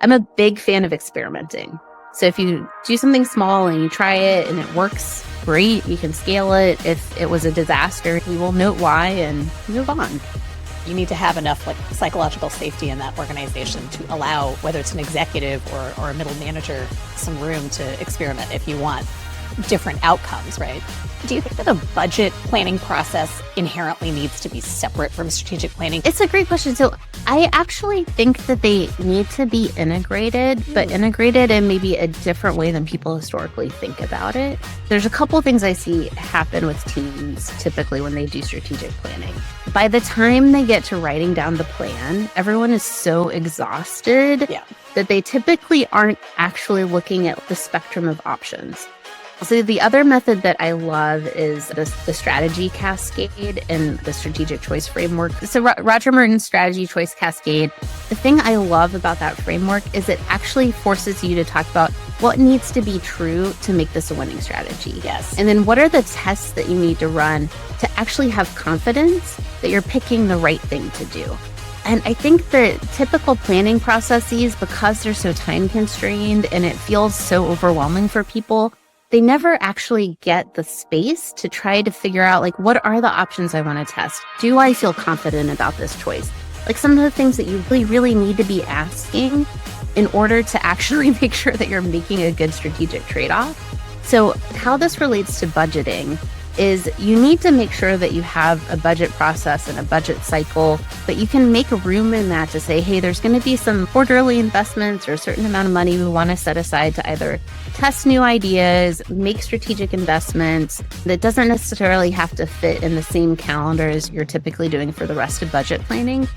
I'm a big fan of experimenting. So if you do something small and you try it and it works, great, you can scale it. If it was a disaster, we will note why and move on. You need to have enough psychological safety in that organization to allow, whether it's an executive or a middle manager, some room to experiment if you want different outcomes, right? Do you think that a budget planning process inherently needs to be separate from strategic planning? It's a great question. So I actually think that they need to be integrated, but integrated in maybe a different way than people historically think about it. There's a couple of things I see happen with teams typically when they do strategic planning. By the time they get to writing down the plan, everyone is so exhausted that they typically aren't actually looking at the spectrum of options. So the other method that I love is the strategy cascade and the strategic choice framework. So Roger Merton's strategy choice cascade, the thing I love about that framework is it actually forces you to talk about what needs to be true to make this a winning strategy. Yes. And then what are the tests that you need to run to actually have confidence that you're picking the right thing to do. And I think the typical planning processes, because they're so time constrained and it feels so overwhelming for people, they never actually get the space to try to figure out, what are the options I want to test? Do I feel confident about this choice? Some of the things that you really need to be asking in order to actually make sure that you're making a good strategic trade-off. So how this relates to budgeting is you need to make sure that you have a budget process and a budget cycle, but you can make room in that to say, hey, there's going to be some quarterly investments or a certain amount of money we want to set aside to either test new ideas, make strategic investments that doesn't necessarily have to fit in the same calendar as you're typically doing for the rest of budget planning.